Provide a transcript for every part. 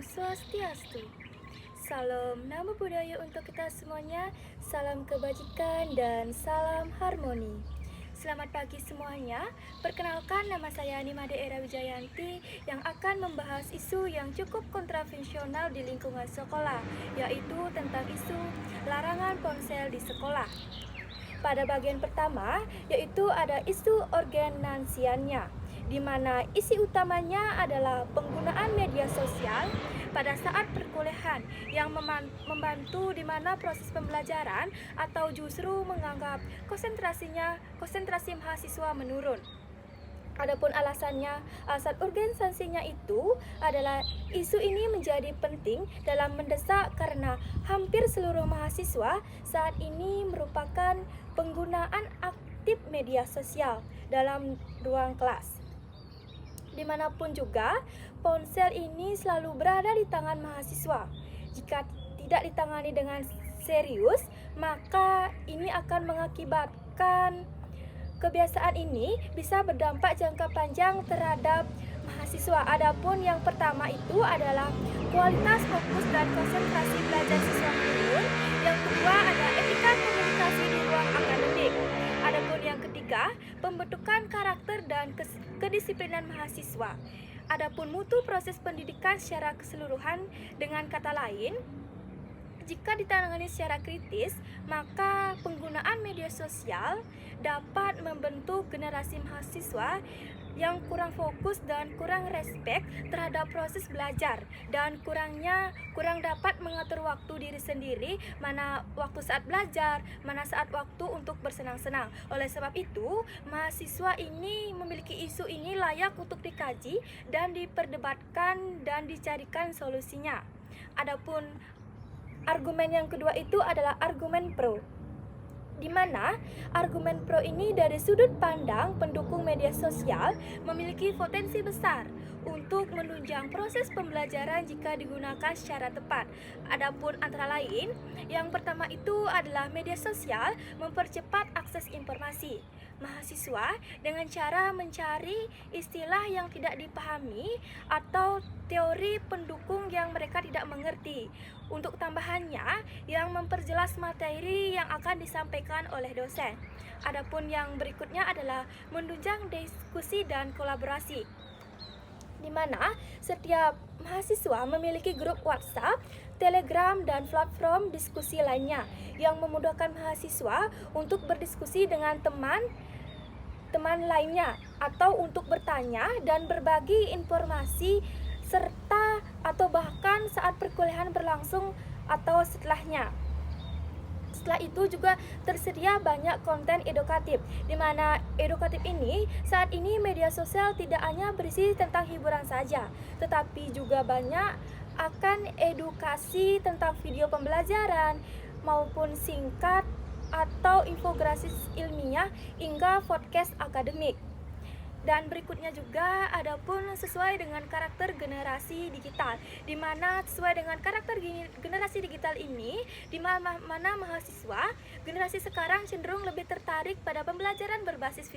Swastiastu. Salam nama budaya untuk kita semuanya, salam kebajikan dan salam harmoni. Selamat pagi semuanya, perkenalkan nama saya Nimade Era Wijayanti yang akan membahas isu yang cukup kontroversial di lingkungan sekolah, yaitu tentang isu larangan ponsel di sekolah. Pada bagian pertama, yaitu ada isu organansiannya, di mana isi utamanya adalah penggunaan media sosial pada saat perkuliahan yang membantu di mana proses pembelajaran atau justru menganggap konsentrasi mahasiswa menurun. Adapun alasan urgensinya itu adalah isu ini menjadi penting dalam mendesak karena hampir seluruh mahasiswa saat ini merupakan penggunaan aktif media sosial dalam ruang kelas. Dimanapun juga, ponsel ini selalu berada di tangan mahasiswa. Jika tidak ditangani dengan serius, maka ini akan mengakibatkan kebiasaan ini bisa berdampak jangka panjang terhadap mahasiswa. Adapun yang pertama itu adalah kualitas fokus dan konsentrasi belajar siswa menurun. Yang kedua ada etika komunikasi di ruang akademik. Adapun yang ketiga, pembentukan karakter dan kedisiplinan mahasiswa. Adapun mutu proses pendidikan secara keseluruhan, dengan kata lain, jika ditangani secara kritis, maka penggunaan media sosial dapat membentuk generasi mahasiswa yang kurang fokus dan kurang respek terhadap proses belajar, dan kurang dapat mengatur waktu diri sendiri, mana waktu saat belajar, mana saat waktu untuk bersenang-senang. Oleh sebab itu, mahasiswa ini memiliki isu ini layak untuk dikaji dan diperdebatkan dan dicarikan solusinya. Adapun argumen yang kedua itu adalah argumen pro, di mana argumen pro ini dari sudut pandang pendukung media sosial memiliki potensi besar untuk menunjang proses pembelajaran jika digunakan secara tepat. Adapun antara lain, yang pertama itu adalah media sosial mempercepat akses informasi mahasiswa dengan cara mencari istilah yang tidak dipahami atau teori pendukung yang mereka tidak mengerti. Untuk tambahannya, yang memperjelas materi yang akan disampaikan oleh dosen. Adapun yang berikutnya adalah menunjang diskusi dan kolaborasi, di mana setiap mahasiswa memiliki grup WhatsApp, Telegram, dan platform diskusi lainnya yang memudahkan mahasiswa untuk berdiskusi dengan teman lainnya atau untuk bertanya dan berbagi informasi serta atau bahkan saat perkuliahan berlangsung atau setelahnya. Setelah itu juga tersedia banyak konten edukatif, di mana edukatif ini saat ini media sosial tidak hanya berisi tentang hiburan saja, tetapi juga banyak akan edukasi tentang video pembelajaran maupun singkat atau infografis ilmiah hingga podcast akademik. Dan berikutnya juga adapun sesuai dengan karakter generasi digital, di mana sesuai dengan karakter generasi digital ini, di mana mahasiswa generasi sekarang cenderung lebih tertarik pada pembelajaran berbasis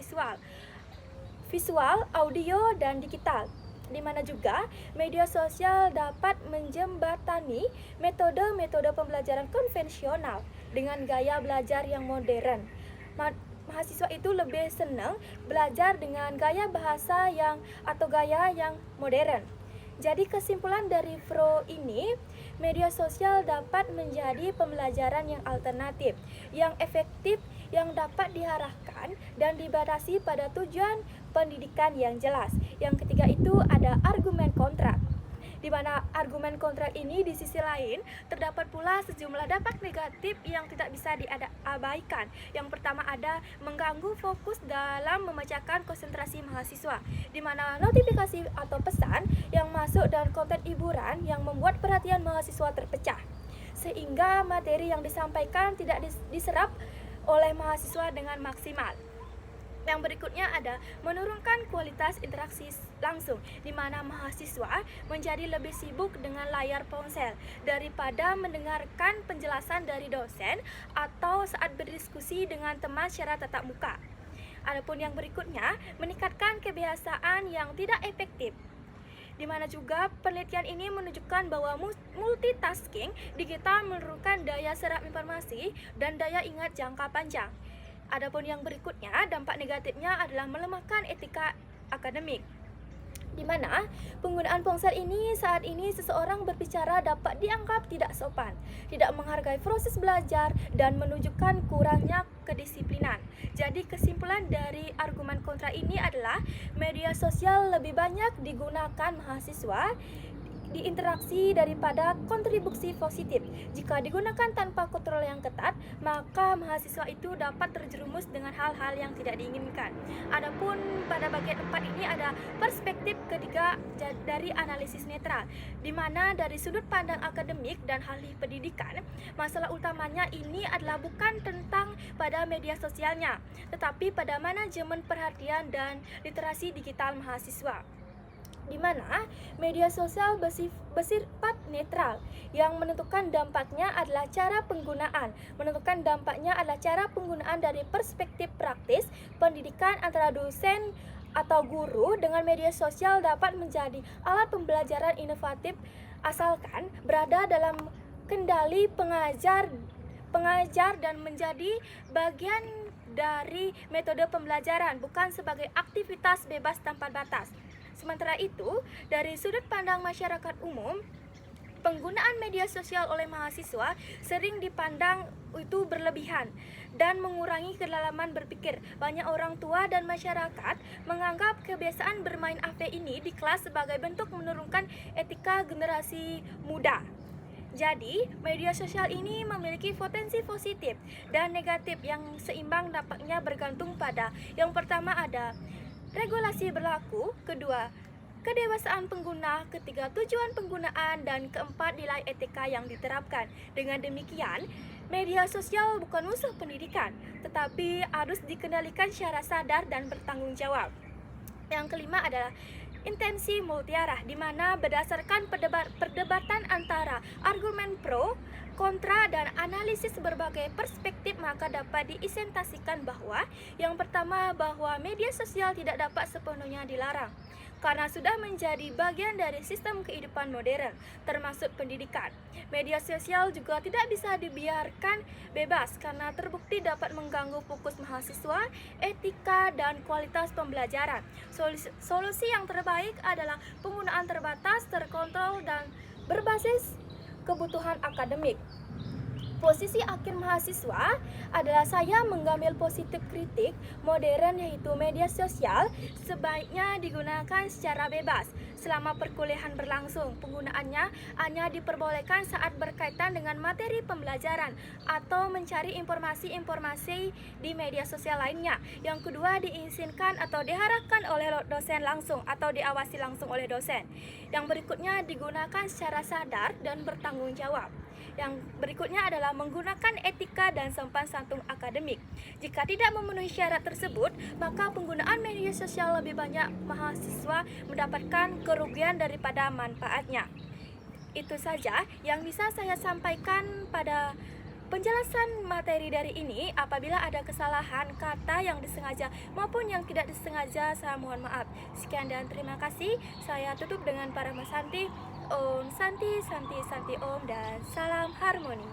visual, audio, dan digital, di mana juga media sosial dapat menjembatani metode-metode pembelajaran konvensional dengan gaya belajar yang modern. Mahasiswa itu lebih senang belajar dengan gaya bahasa gaya yang modern. Jadi kesimpulan dari pro ini, media sosial dapat menjadi pembelajaran yang alternatif, yang efektif, yang dapat diarahkan dan dibatasi pada tujuan pendidikan yang jelas. Yang ketiga itu ada argumen kontra, di mana argumen kontra ini di sisi lain terdapat pula sejumlah dampak negatif yang tidak bisa diabaikan. Yang pertama ada mengganggu fokus dalam memecahkan konsentrasi mahasiswa, di mana notifikasi atau pesan yang masuk dan konten hiburan yang membuat perhatian mahasiswa terpecah, sehingga materi yang disampaikan tidak diserap oleh mahasiswa dengan maksimal. Yang berikutnya ada menurunkan kualitas interaksi langsung, di mana mahasiswa menjadi lebih sibuk dengan layar ponsel daripada mendengarkan penjelasan dari dosen atau saat berdiskusi dengan teman secara tatap muka. Adapun yang berikutnya, meningkatkan kebiasaan yang tidak efektif, Di mana juga penelitian ini menunjukkan bahwa multitasking digital menurunkan daya serap informasi dan daya ingat jangka panjang. Adapun yang berikutnya, dampak negatifnya adalah melemahkan etika akademik, di mana penggunaan ponsel ini saat ini seseorang berbicara dapat dianggap tidak sopan, tidak menghargai proses belajar, dan menunjukkan kurangnya kedisiplinan. Jadi kesimpulan dari argumen kontra ini adalah media sosial lebih banyak digunakan mahasiswa di interaksi daripada kontribusi positif. Jika digunakan tanpa kontrol yang ketat, maka mahasiswa itu dapat terjerumus dengan hal-hal yang tidak diinginkan. Adapun pada bagian 4 ini ada perspektif ketiga dari analisis netral, di mana dari sudut pandang akademik dan ahli pendidikan, masalah utamanya ini adalah bukan tentang pada media sosialnya, tetapi pada manajemen perhatian dan literasi digital mahasiswa, di mana media sosial bersifat netral. Yang menentukan dampaknya adalah cara penggunaan. Menentukan dampaknya adalah cara penggunaan dari perspektif praktis pendidikan antara dosen atau guru dengan media sosial dapat menjadi alat pembelajaran inovatif asalkan berada dalam kendali pengajar dan menjadi bagian dari metode pembelajaran, bukan sebagai aktivitas bebas tanpa batas. Sementara itu, dari sudut pandang masyarakat umum, penggunaan media sosial oleh mahasiswa sering dipandang itu berlebihan dan mengurangi kedalaman berpikir. Banyak orang tua dan masyarakat menganggap kebiasaan bermain HP ini di kelas sebagai bentuk menurunkan etika generasi muda. Jadi, media sosial ini memiliki potensi positif dan negatif yang seimbang, dampaknya bergantung pada yang pertama ada regulasi berlaku, kedua kedewasaan pengguna, ketiga tujuan penggunaan, dan keempat nilai etika yang diterapkan. Dengan demikian, media sosial bukan musuh pendidikan, tetapi harus dikendalikan secara sadar dan bertanggung jawab. Yang kelima adalah intensi multiarah, di mana berdasarkan perdebatan antara argumen pro, kontra, dan analisis berbagai perspektif, maka dapat diisentasikan bahwa yang pertama, bahwa media sosial tidak dapat sepenuhnya dilarang karena sudah menjadi bagian dari sistem kehidupan modern, termasuk pendidikan. Media sosial juga tidak bisa dibiarkan bebas karena terbukti dapat mengganggu fokus mahasiswa, etika, dan kualitas pembelajaran. Solusi yang terbaik adalah penggunaan terbatas, terkontrol, dan berbasis kebutuhan akademik. Posisi akhir mahasiswa adalah saya mengambil positif kritik modern, yaitu media sosial sebaiknya digunakan secara bebas selama perkuliahan berlangsung. Penggunaannya hanya diperbolehkan saat berkaitan dengan materi pembelajaran atau mencari informasi-informasi di media sosial lainnya. Yang kedua, diizinkan atau diharapkan oleh dosen langsung atau diawasi langsung oleh dosen. Yang berikutnya, digunakan secara sadar dan bertanggung jawab. Yang berikutnya adalah menggunakan etika dan sopan santun akademik. Jika tidak memenuhi syarat tersebut, maka penggunaan media sosial lebih banyak mahasiswa mendapatkan kerugian daripada manfaatnya. Itu saja yang bisa saya sampaikan pada penjelasan materi dari ini. Apabila ada kesalahan kata yang disengaja maupun yang tidak disengaja, saya mohon maaf. Sekian dan terima kasih. Saya tutup dengan Paramasanti. Om Santi Santi Santi Om, dan salam harmoni.